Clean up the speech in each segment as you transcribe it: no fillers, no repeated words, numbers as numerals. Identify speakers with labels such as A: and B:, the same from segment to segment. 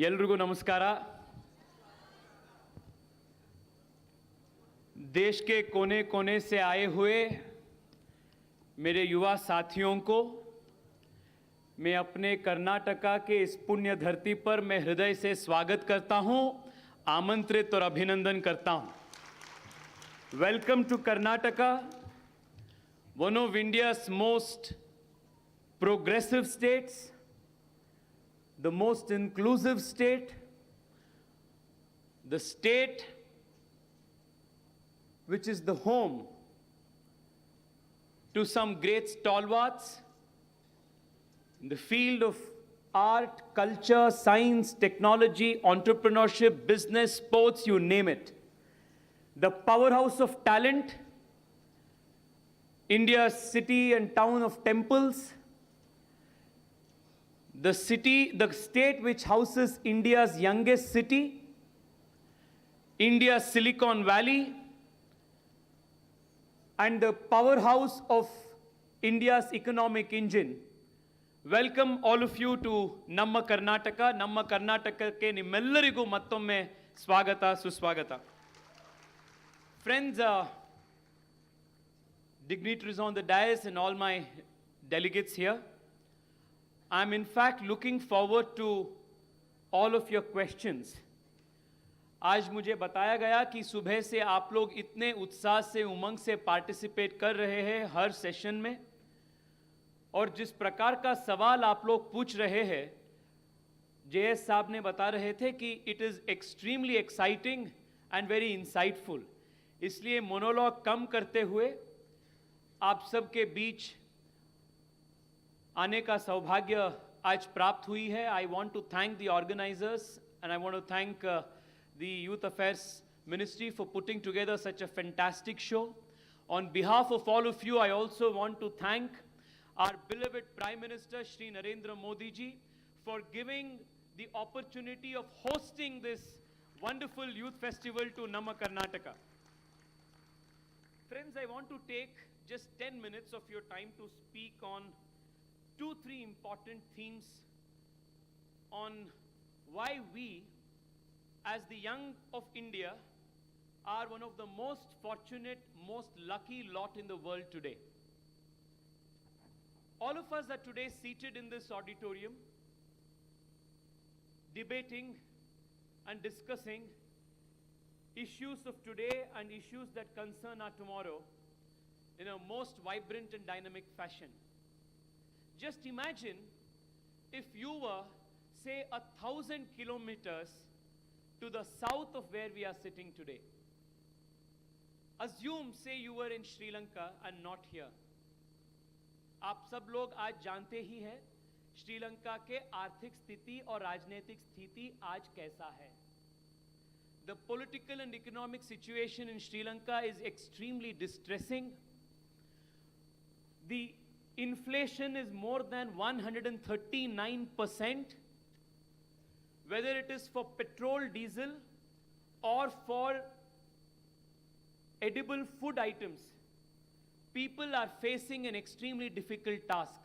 A: ಎಲ್ರಿಗೂ नमस्कार। देश के कोने कोने से आए हुए मेरे युवा साथियों को मैं अपने कर्नाटका के इस पुण्य धरती पर मैं हृदय से स्वागत करता हूं, आमंत्रित और अभिनंदन करता हूं। Welcome to Karnataka, one of India's most progressive states, the most inclusive state, the state which is the home to some great stalwarts in the field of art, culture, science, technology, entrepreneurship, business, sports, you name it. The powerhouse of talent, India's city and town of temples, the state which houses India's youngest city, India's Silicon Valley, and the powerhouse of India's economic engine. Welcome all of you to Namma Karnataka. Namma Karnataka ke nimmellarigu mattomme swagata suswagata. Friends, dignitaries on the dais and all my delegates here, I'm in fact looking forward to all of your questions. आज मुझे बताया गया कि सुबह से आप लोग इतने उत्साह से उमंग से पार्टिसिपेट कर रहे हैं हर सेशन में, और जिस प्रकार का सवाल आप लोग पूछ रहे हैं, जेएस साहब ने बता रहे थे कि it is extremely exciting and very insightful. इसलिए मोनोलॉग कम करते हुए आप सबके बीच आने का सौभाग्य आज प्राप्त हुई है। I want to thank the organisers and I want to thank the Youth Affairs Ministry for putting together such a fantastic show. On behalf of all of you, I also want to thank our beloved Prime Minister Shri Narendra Modi ji for giving the opportunity of hosting this wonderful youth festival to Namma Karnataka. Friends, I want to take just 10 minutes of your time to speak on 2-3 important themes on why we as the young of India are one of the most fortunate, most lucky lot in the world today. All of us are today seated in this auditorium, debating and discussing issues of today and issues that concern our tomorrow in a most vibrant and dynamic fashion. Just imagine if you were, say, 1,000 kilometers to the south of where we are sitting today. Assume, say, you were in Sri Lanka and not here. आप सब लोग आज जानते ही हैं श्रीलंका के आर्थिक स्थिति और राजनीतिक स्थिति आज कैसा है. The political and economic situation in Sri Lanka is extremely distressing. The inflation is more than 139%. Whether it is for petrol, diesel, or for edible food items, people are facing an extremely difficult task.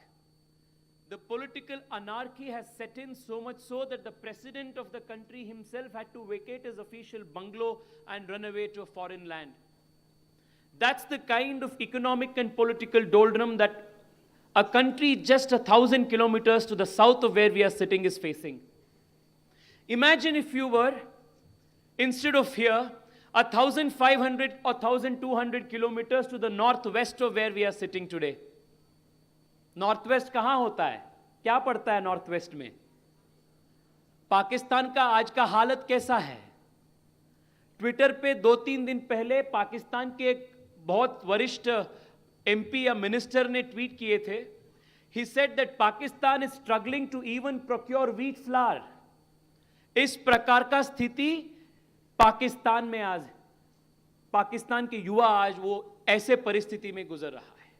A: The political anarchy has set in, so much so that the president of the country himself had to vacate his official bungalow and run away to a foreign land. That's the kind of economic and political doldrum that a country just 1,000 kilometers to the south of where we are sitting is facing. Imagine if you were, instead of here, 1,500 or 1,200 kilometers to the northwest of where we are sitting today. Northwest कहाँ होता है? क्या पड़ता है Northwest में? पाकिस्तान का आज का हालत कैसा है? ट्विटर पे 2-3 दिन पहले पाकिस्तान के एक बहुत वरिष्ठ एमपी या मिनिस्टर ने ट्वीट किए थे. He said that Pakistan is struggling to even procure wheat flour. इस प्रकार का स्थिति पाकिस्तान में आज, पाकिस्तान के युवा आज वो ऐसे परिस्थिति में गुजर रहा है.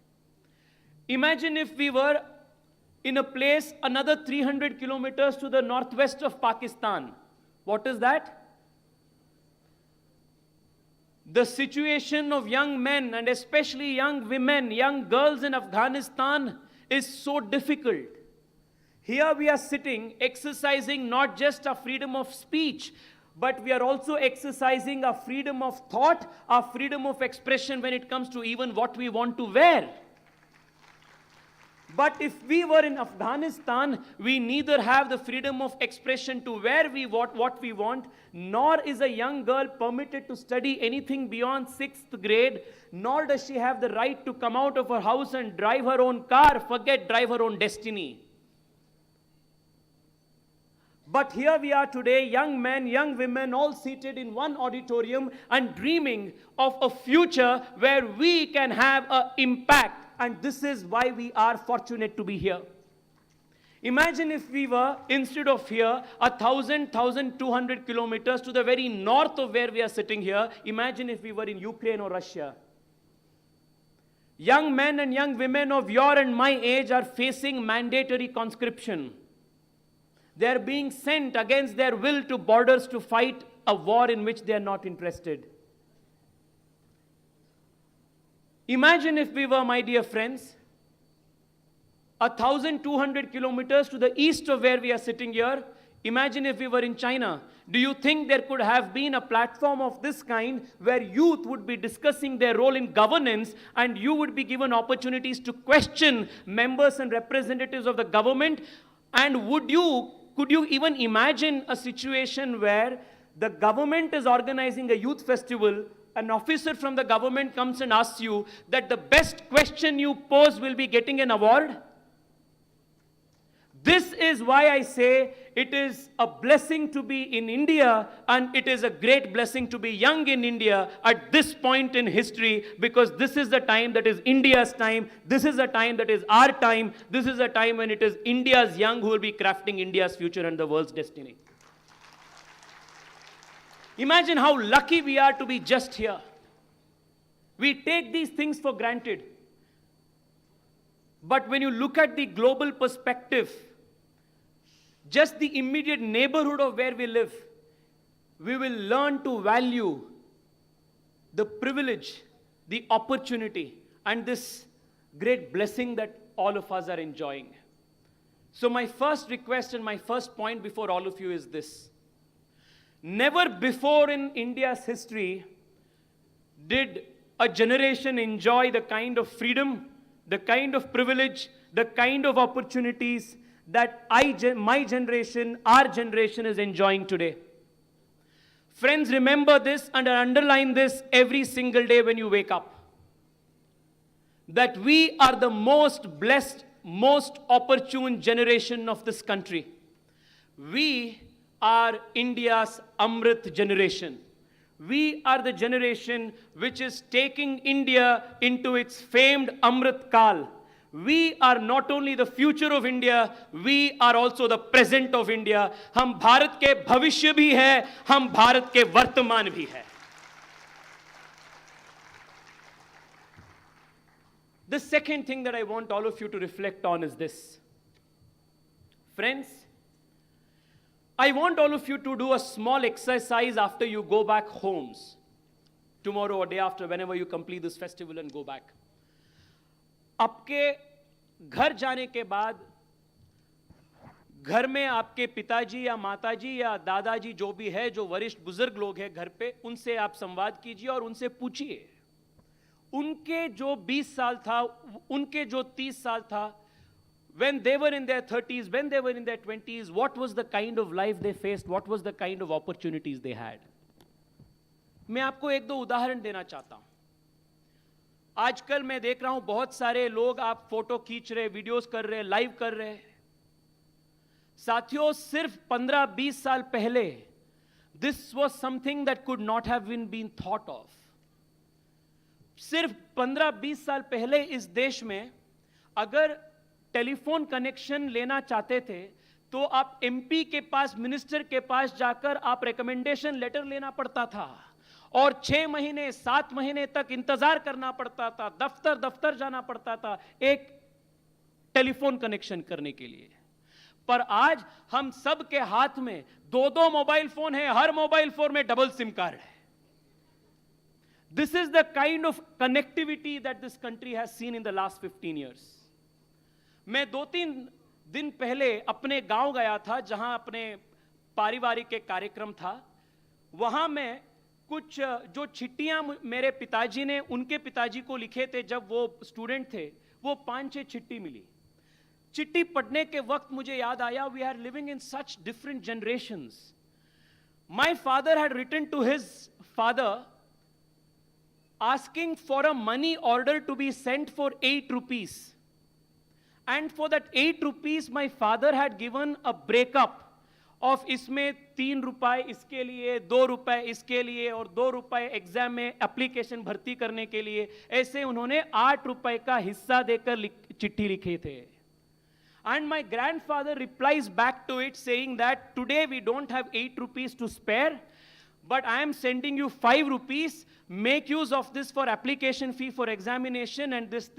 A: Imagine if we were in a place another 300 kilometers to the northwest of Pakistan. What is that? The situation of young men and especially young women, young girls in Afghanistan is so difficult. Here we are sitting, exercising not just our freedom of speech, but we are also exercising our freedom of thought, our freedom of expression when it comes to even what we want to wear. But if we were in Afghanistan, we neither have the freedom of expression to wear what we want, nor is a young girl permitted to study anything beyond 6th grade, nor does she have the right to come out of her house and drive her own car, forget drive her own destiny. But here we are today, young men, young women, all seated in one auditorium and dreaming of a future where we can have an impact. And this is why we are fortunate to be here. Imagine if we were, instead of here, 1,200 kilometers to the very north of where we are sitting here. Imagine if we were in Ukraine or Russia. Young men and young women of your and my age are facing mandatory conscription. They are being sent against their will to borders to fight a war in which they are not interested. Imagine if we were, my dear friends, 1,200 kilometers to the east of where we are sitting here. Imagine if we were in China. Do you think there could have been a platform of this kind where youth would be discussing their role in governance and you would be given opportunities to question members and representatives of the government? And could you even imagine a situation where the government is organizing a youth festival, an officer from the government comes and asks you that the best question you pose will be getting an award? This is why I say it is a blessing to be in India, and it is a great blessing to be young in India at this point in history, because this is the time that is India's time. This is a time that is our time. This is a time when it is India's young who will be crafting India's future and the world's destiny. Imagine how lucky we are to be just here. We take these things for granted. But when you look at the global perspective, just the immediate neighborhood of where we live, we will learn to value the privilege, the opportunity, and this great blessing that all of us are enjoying. So my first request and my first point before all of you is this. Never before in India's history did a generation enjoy the kind of freedom, the kind of privilege, the kind of opportunities that my generation, our generation is enjoying today. Friends, remember this and underline this every single day when you wake up. That we are the most blessed, most opportune generation of this country. We are India's Amrit generation. We are the generation which is taking India into its famed Amrit Kal. We are not only the future of India, we are also the present of India. हम भारत के भविष्य भी हैं, हम भारत के वर्तमान भी हैं. The second thing that I want all of you to reflect on is this. Friends, I want all of you to do a small exercise after you go back homes. Tomorrow or day after, whenever you complete this festival and go back. आपके घर जाने के बाद घर में आपके पिताजी या माताजी या दादाजी जो भी है, जो वरिष्ठ बुजुर्ग लोग हैं घर पे, उनसे आप संवाद कीजिए और उनसे पूछिए उनके जो 20 साल था, उनके जो 30 साल था, when they were in their 30s, when they were in their 20s, what was the kind of life they faced, what was the kind of opportunities they had. मैं आपको एक दो उदाहरण देना चाहता हूं. आजकल मैं देख रहा हूं बहुत सारे लोग आप फोटो खींच रहे, वीडियोस कर रहे, लाइव कर रहे. साथियों, सिर्फ 15-20 साल पहले this was something that could not have been thought of. सिर्फ 15-20 साल पहले इस देश में अगर टेलीफोन कनेक्शन लेना चाहते थे तो आप एमपी के पास, मिनिस्टर के पास जाकर आप रिकमेंडेशन लेटर लेना पड़ता था और 6 महीने 7 महीने तक इंतजार करना पड़ता था, दफ्तर जाना पड़ता था एक टेलीफोन कनेक्शन करने के लिए. पर आज हम सब के हाथ में 2-2 मोबाइल फोन है, हर मोबाइल फोन में डबल सिम कार्ड है. This is the kind of connectivity that this country has seen in the last 15 years. मैं 2-3 दिन पहले अपने गांव गया था, जहां अपने पारिवारिक एक कार्यक्रम था। वहां मैं कुछ जो चिट्ठियां मेरे पिताजी ने उनके पिताजी को लिखे थे जब वो स्टूडेंट थे, वो 5-6 चिट्ठी मिली। चिट्ठी पढ़ने के वक्त मुझे याद आया, we are living in such different generations. My father had written to his father asking for a money order to be sent for 8 rupees. And for that 8 rupees, my father had given a breakup of इसमें 3 रुपए इसके लिए, 2 रुपए इसके लिए और 2 रुपए exam में एप्लीकेशन भर्ती करने के लिए। ऐसे उन्होंने 8 रुपए का हिस्सा देकर चिट्ठी लिखे थे। And my grandfather replies back to it saying that today we don't have 8 rupees to spare, but I am sending you 5 rupees. Make use of this for application fee for examination and this,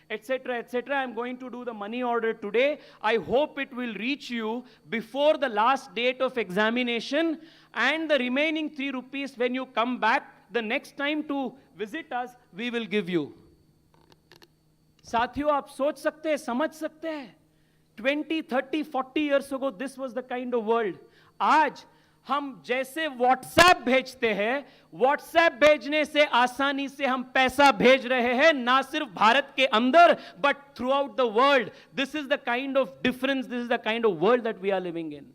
A: etc., etc. I am going to do the money order today. I hope it will reach you before the last date of examination, and the remaining 3 rupees when you come back the next time to visit us, we will give you. साथियों, आप सोच सकते हैं, समझ सकते हैं, 20, 30, 40 years ago, this was the kind of world. आज हम जैसे व्हाट्सएप भेजते हैं, व्हाट्सएप भेजने से आसानी से हम पैसा भेज रहे हैं, ना सिर्फ भारत के अंदर but throughout the world. This is the kind of difference, this is the kind of world that we are living in.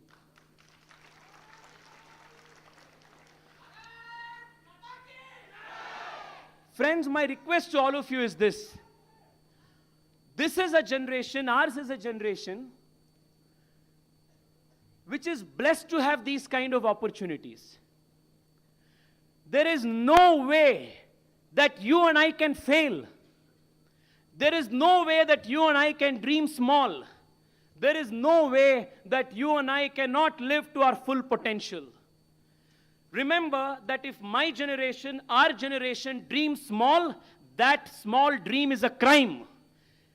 A: Friends, my request to all of you is this. This is a generation, ours is a generation which is blessed to have these kind of opportunities. There is no way that you and I can fail. There is no way that you and I can dream small. There is no way that you and I cannot live to our full potential. Remember that if my generation, our generation dreams small, that small dream is a crime.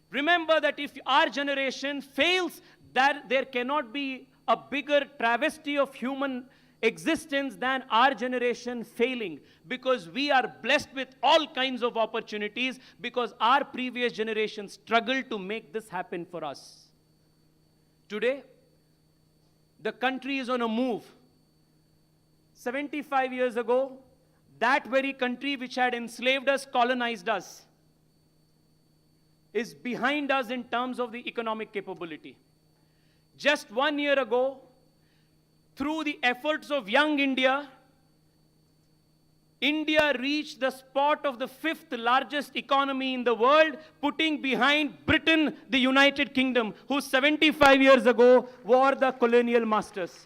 A: Remember that if our generation fails, that there cannot be a bigger travesty of human existence than our generation failing, because we are blessed with all kinds of opportunities, because our previous generation struggled to make this happen for us. Today, the country is on a move. 75 years ago, that very country which had enslaved us, colonized us, is behind us in terms of the economic capability. Just 1 year ago, through the efforts of young India, India reached the spot of the 5th largest economy in the world, putting behind Britain, the United Kingdom, who 75 years ago were the colonial masters.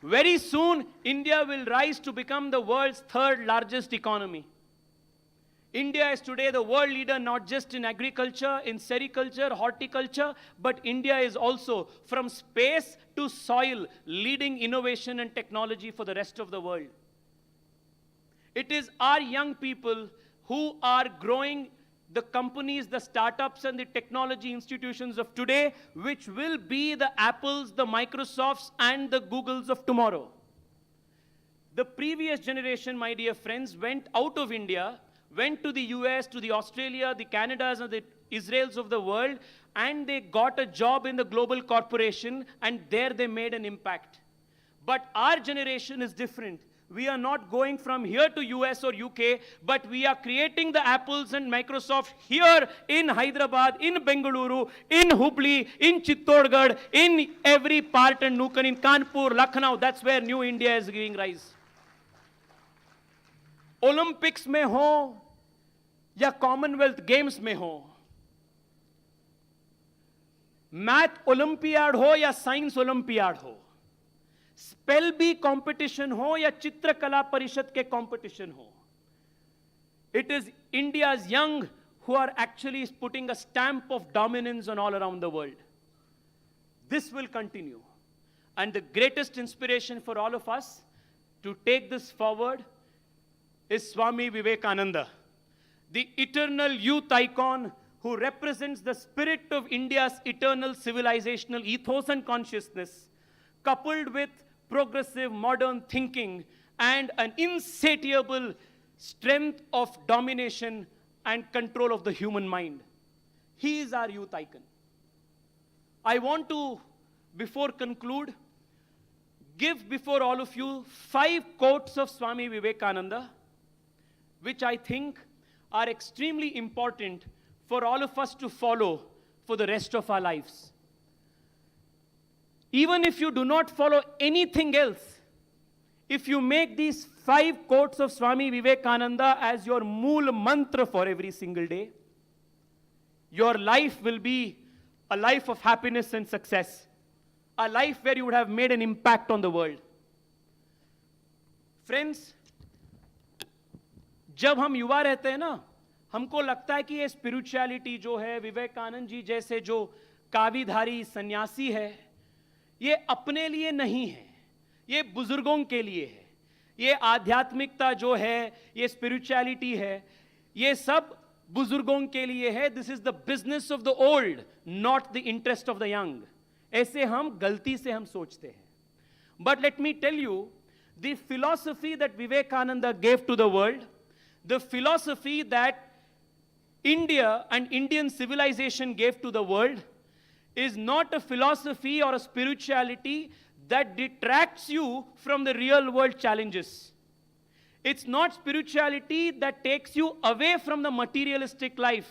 A: Very soon, India will rise to become the world's 3rd largest economy. India is today the world leader not just in agriculture, in sericulture, horticulture, but India is also, from space to soil, leading innovation and technology for the rest of the world. It is our young people who are growing the companies, the startups and the technology institutions of today, which will be the Apples, the Microsofts and the Googles of tomorrow. The previous generation, my dear friends, went out of India, went to the US, to the Australia, the Canadas and the Israels of the world, and they got a job in the global corporation, and there they made an impact. But our generation is different. We are not going from here to US or UK, but we are creating the Apples and Microsoft here in Hyderabad, in Bengaluru, in Hubballi, in Chittorgarh, in every part and nook, in Kanpur, Lucknow. That's where new India is giving rise. Olympics में हो या Commonwealth games में हो, math olympiad हो या science olympiad हो, spell B competition हो या चित्रकला परिषद के कंपटीशन हो, it is India's young who are actually putting a stamp of dominance on all around the world. This will continue, and the greatest inspiration for all of us to take this forward is Swami Vivekananda, the eternal youth icon who represents the spirit of India's eternal civilizational ethos and consciousness, coupled with progressive modern thinking and an insatiable strength of domination and control of the human mind. He is our youth icon. I want to, before conclude, give before all of you 5 quotes of Swami Vivekananda, which I think are extremely important for all of us to follow for the rest of our lives. Even if you do not follow anything else, if you make these 5 quotes of Swami Vivekananda as your mool mantra for every single day, your life will be a life of happiness and success, a life where you would have made an impact on the world. Friends, जब हम युवा रहते हैं ना, हमको लगता है कि ये स्पिरिचुअलिटी जो है, विवेकानंद जी जैसे जो काविधारी सन्यासी है, ये अपने लिए नहीं है, ये बुजुर्गों के लिए है. ये आध्यात्मिकता जो है, ये स्पिरिचुअलिटी है, ये सब बुजुर्गों के लिए है. This is the business of the old, not the interest of the young. ऐसे हम गलती से हम सोचते हैं. But let me tell you, the philosophy that Vivekananda gave to the world, the philosophy that India and Indian civilization gave to the world is not a philosophy or a spirituality that detracts you from the real world challenges. It's not spirituality that takes you away from the materialistic life.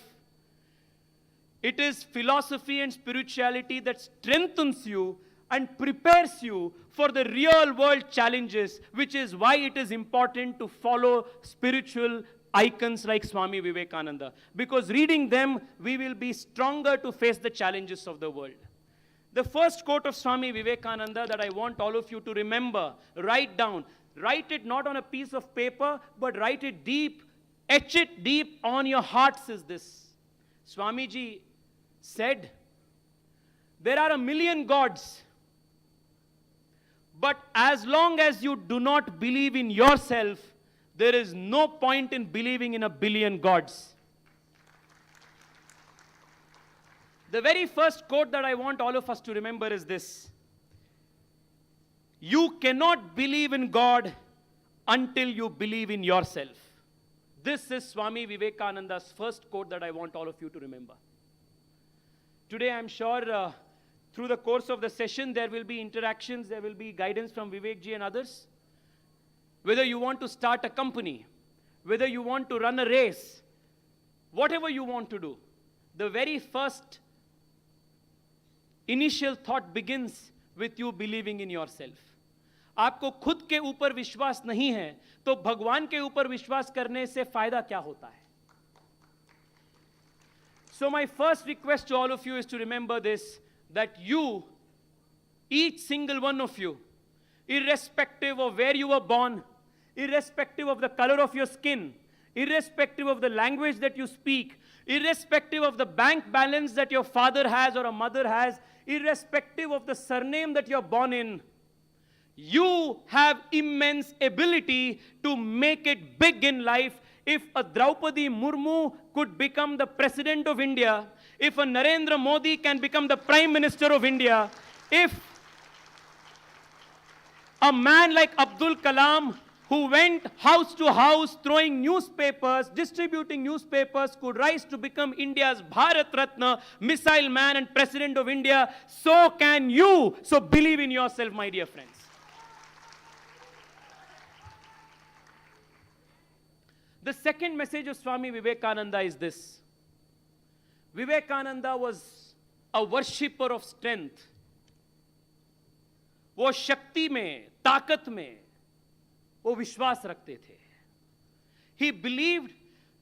A: It is philosophy and spirituality that strengthens you and prepares you for the real world challenges, which is why it is important to follow spiritual icons like Swami Vivekananda. Because reading them, we will be stronger to face the challenges of the world. The first quote of Swami Vivekananda that I want all of you to remember, write down. Write it not on a piece of paper, but write it deep, etch it deep on your hearts is this. Swamiji said, there are 1,000,000 gods, but as long as you do not believe in yourself, there is no point in believing in 1,000,000,000 gods. The very first quote that I want all of us to remember is this. You cannot believe in God until you believe in yourself. This is Swami Vivekananda's first quote that I want all of you to remember. Today, I'm sure through the course of the session, there will be interactions, there will be guidance from Vivekji and others. Whether you want to start a company, whether you want to run a race, whatever you want to do, the very first initial thought begins with you believing in yourself. आपको खुद के ऊपर विश्वास नहीं है, तो भगवान के ऊपर विश्वास करने से फायदा क्या होता है? So my first request to all of you is to remember this, that you, each single one of you, irrespective of where you were born, irrespective of the color of your skin, irrespective of the language that you speak, irrespective of the bank balance that your father has or a mother has, irrespective of the surname that you're born in, you have immense ability to make it big in life. If a Draupadi Murmu could become the President of India, if a Narendra Modi can become the Prime Minister of India, if a man like Abdul Kalam, who went house to house throwing newspapers, distributing newspapers, could rise to become India's Bharat Ratna, missile man and President of India, so can you. So believe in yourself, my dear friends. The second message of Swami Vivekananda is this. Vivekananda was a worshipper of strength. वो शक्ति में, ताकत में, वो विश्वास रखते थे. He believed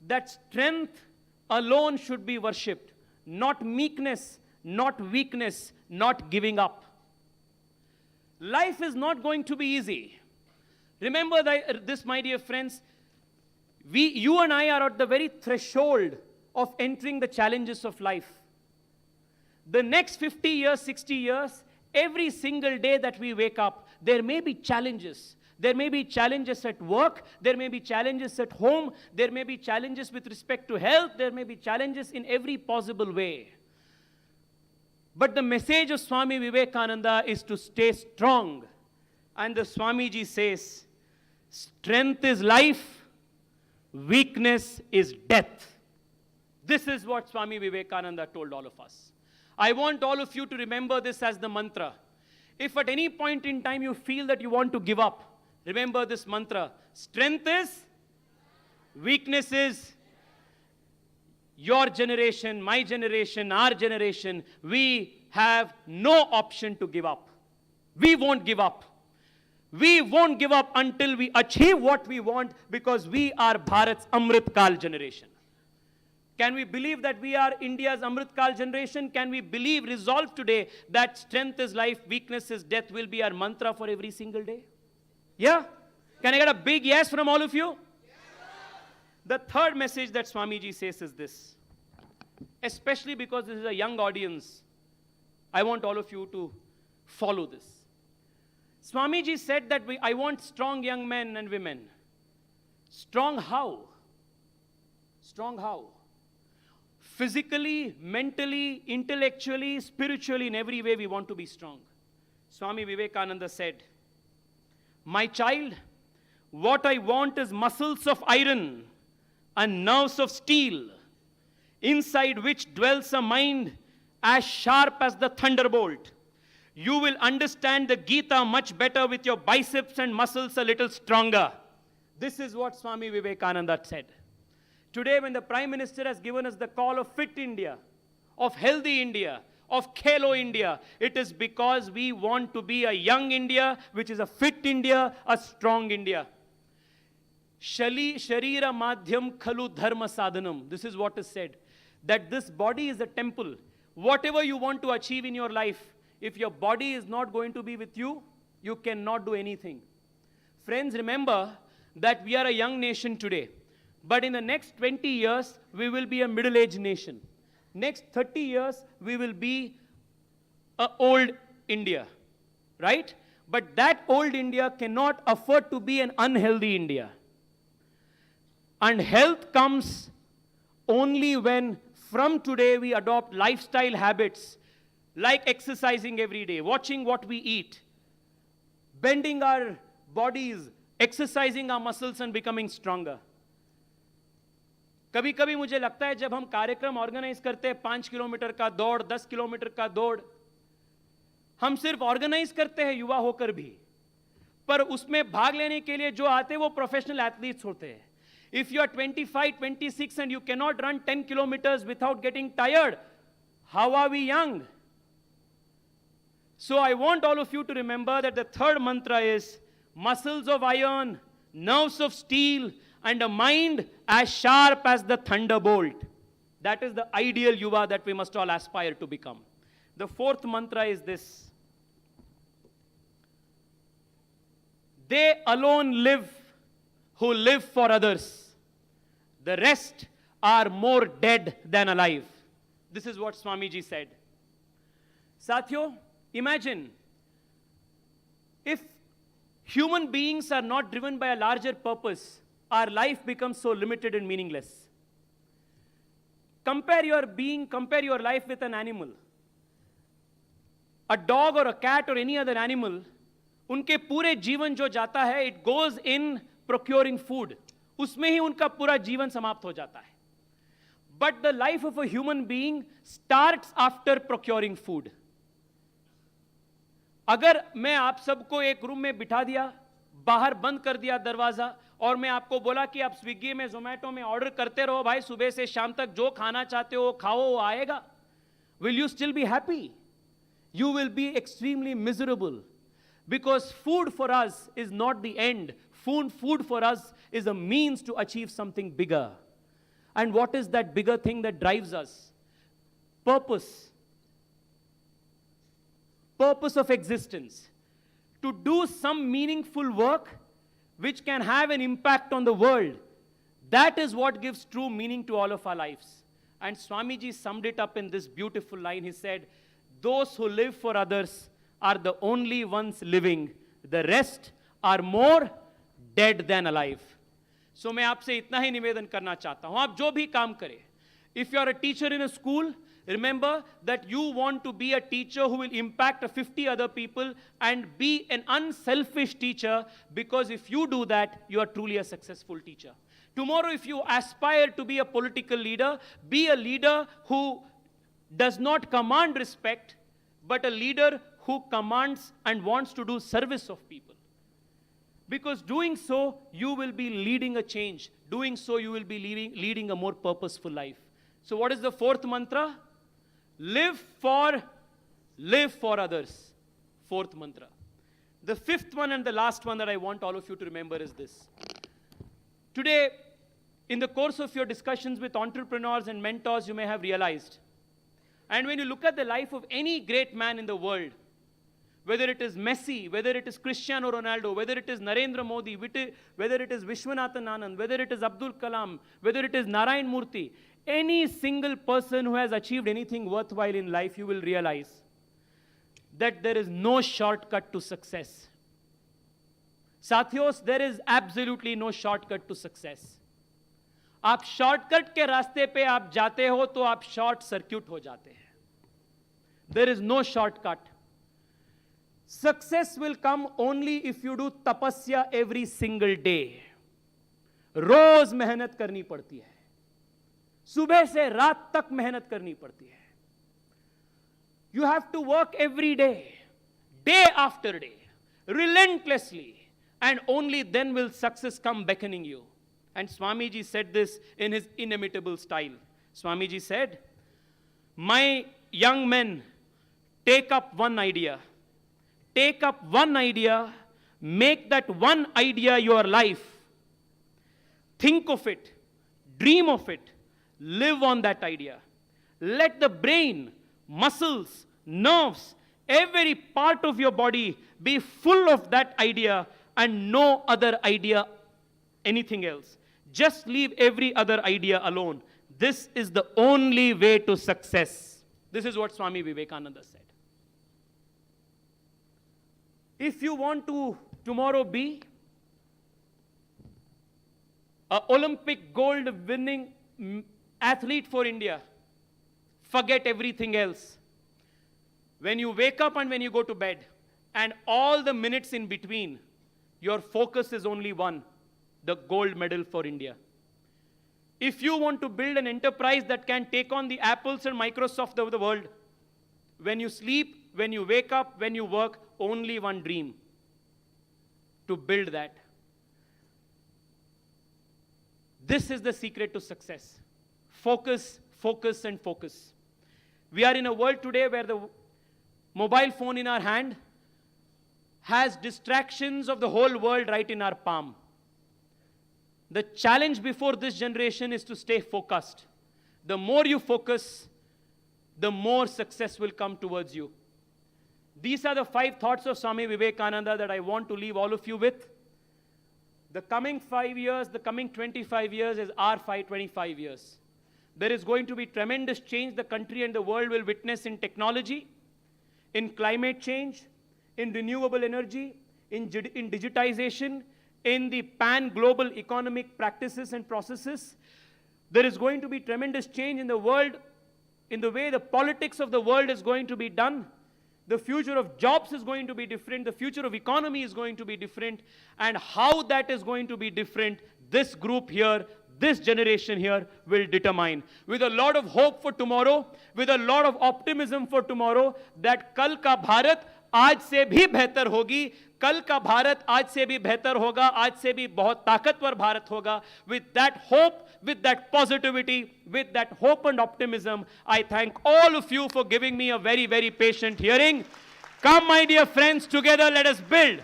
A: that strength alone should be worshipped, not meekness, not weakness, not giving up. Life is not going to be easy. Remember this, my dear friends. You and I are at the very threshold of entering the challenges of life. The next 50 years, 60 years, every single day that we wake up, there may be challenges. There may be challenges at work, there may be challenges at home, there may be challenges with respect to health, there may be challenges in every possible way. But the message of Swami Vivekananda is to stay strong. And the Swamiji says, strength is life, weakness is death. This is what Swami Vivekananda told all of us. I want all of you to remember this as the mantra. If at any point in time you feel that you want to give up, remember this mantra. Strength is, weakness is. Your generation, my generation, our generation, we have no option to give up. We won't give up. We won't give up until we achieve what we want, because we are Bharat's Amrit Kal generation. Can we believe that we are India's Amrit Kal generation? Can we believe, resolve today that strength is life, weakness is death will be our mantra for every single day? Yeah? Can I get a big yes from all of you? The third message that Swamiji says is this. Especially because this is a young audience, I want all of you to follow this. Swamiji said that I want strong young men and women. Strong how? Strong how? Physically, mentally, intellectually, spiritually, in every way we want to be strong. Swami Vivekananda said, "My child, what I want is muscles of iron and nerves of steel, inside which dwells a mind as sharp as the thunderbolt. You will understand the Gita much better with your biceps and muscles a little stronger." This is what Swami Vivekananda said. Today, when the Prime Minister has given us the call of Fit India, of Healthy India, of Khelo India, it is because we want to be a young India, which is a fit India, a strong India. Sharira madhyam khalu dharma sadhanam. This is what is said. That this body is a temple. Whatever you want to achieve in your life, if your body is not going to be with you, you cannot do anything. Friends, remember that we are a young nation today. But in the next 20 years, we will be a middle-aged nation. Next 30 years, we will be an old India. Right? But that old India cannot afford to be an unhealthy India. And health comes only when from today we adopt lifestyle habits like exercising every day, watching what we eat, bending our bodies, exercising our muscles and becoming stronger. कभी कभी मुझे लगता है जब हम कार्यक्रम organise करते हैं 5 किलोमीटर का दौड़, 10 किलोमीटर का दौड़, हम सिर्फ ऑर्गेनाइज करते हैं युवा होकर भी, पर उसमें भाग लेने के लिए जो आते हैं वो प्रोफेशनल एथलीट्स होते हैं. If you are 25, 26 and you cannot run 10 kilometers without getting tired, how are we young? So I want all of you to remember that the third mantra is muscles of iron, nerves of steel, and a mind as sharp as the thunderbolt. That is the ideal yuva that we must all aspire to become. The fourth mantra is this. They alone live who live for others. The rest are more dead than alive. This is what Swamiji said. Satyo, imagine if human beings are not driven by a larger purpose, our life becomes so limited and meaningless. Compare your life with an animal. A dog or a cat or any other animal, उनके पूरे जीवन जो जाता है, it goes in procuring food. उसमें ही उनका पूरा जीवन समाप्त हो जाता है. But the life of a human being starts after procuring food. अगर मैं आप सबको एक रूम में बिठा दिया, बाहर बंद कर दिया दरवाजा, और मैं आपको बोला कि आप स्विगी में, जोमेटो में ऑर्डर करते रहो भाई, सुबह से शाम तक जो खाना चाहते हो खाओ, वो आएगा. Will you still be happy? You will be extremely miserable. Because food for us is not the end. Food for us is a means to achieve something bigger. And what is that bigger thing that drives us? Purpose. Purpose of existence. To do some meaningful work which can have an impact on the world. That is what gives true meaning to all of our lives. And Swamiji summed it up in this beautiful line. He said, those who live for others are the only ones living. The rest are more dead than alive. So मैं आपसे इतना ही निवेदन करना चाहता हूं, आप जो भी काम करें. If you are a teacher in a school, remember that you want to be a teacher who will impact 50 other people and be an unselfish teacher, because if you do that, you are truly a successful teacher. Tomorrow, if you aspire to be a political leader, be a leader who does not command respect, but a leader who commands and wants to do service of people. Because doing so, you will be leading a change. Doing so, you will be leading a more purposeful life. So what is the fourth mantra? Live for others. Fourth mantra. The fifth one and the last one that I want all of you to remember is this. Today, in the course of your discussions with entrepreneurs and mentors, you may have realized, and when you look at the life of any great man in the world, whether it is Messi, whether it is Cristiano Ronaldo, whether it is Narendra Modi, whether it is Vishwanathan Anand, whether it is Abdul Kalam, whether it is Narayan Murthy, any single person who has achieved anything worthwhile in life, you will realize that there is no shortcut to success. साथियों, there is absolutely no shortcut to success. आप shortcut के रास्ते पे आप जाते हो तो आप शॉर्ट सर्क्यूट हो जाते हैं. There is no shortcut. Success will come only if you do tapasya every single day. रोज मेहनत करनी पड़ती है. सुबह से रात तक मेहनत करनी पड़ती है. You have to work every day, day after day, relentlessly, and only then will success come beckoning you. And Swamiji said this in his inimitable style. Swamiji said, "My young men, take up one idea. Take up one idea, make that one idea your life. Think of it, dream of it, live on that idea. Let the brain, muscles, nerves, every part of your body be full of that idea and no other idea, anything else. Just leave every other idea alone. This is the only way to success." This is what Swami Vivekananda said. If you want to tomorrow be an Olympic gold winning athlete for India, forget everything else. When you wake up and when you go to bed, and all the minutes in between, your focus is only one, the gold medal for India. If you want to build an enterprise that can take on the Apples and Microsoft of the world, when you sleep, when you wake up, when you work, only one dream: to build that. This is the secret to success. Focus, focus, and focus. We are in a world today where the mobile phone in our hand has distractions of the whole world right in our palm. The challenge before this generation is to stay focused. The more you focus, the more success will come towards you. These are the 5 thoughts of Swami Vivekananda that I want to leave all of you with. The coming 5 years, the coming 25 years is our 25 years. There is going to be tremendous change the country and the world will witness in technology, in climate change, in renewable energy, in digitization, in the pan-global economic practices and processes. There is going to be tremendous change in the world, in the way the politics of the world is going to be done. The future of jobs is going to be different. The future of economy is going to be different. And how that is going to be different, this group here, this generation here will determine. With a lot of hope for tomorrow, with a lot of optimism for tomorrow, that कल का भारत आज से भी बेहतर होगी, कल का भारत आज से भी बेहतर होगा, आज से भी बहुत ताकतवर भारत होगा. With that hope, with that positivity, with that hope and optimism, I thank all of you for giving me a very, very patient hearing. Come, my dear friends, together let us build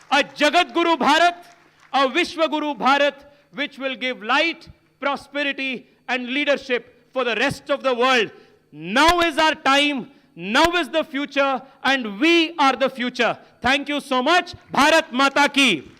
A: a Jagat Guru Bharat, a Vishwa Guru Bharat, which will give light, prosperity, and leadership for the rest of the world. Now is our time. Now is the future, and we are the future. Thank you so much. Bharat Mata Ki.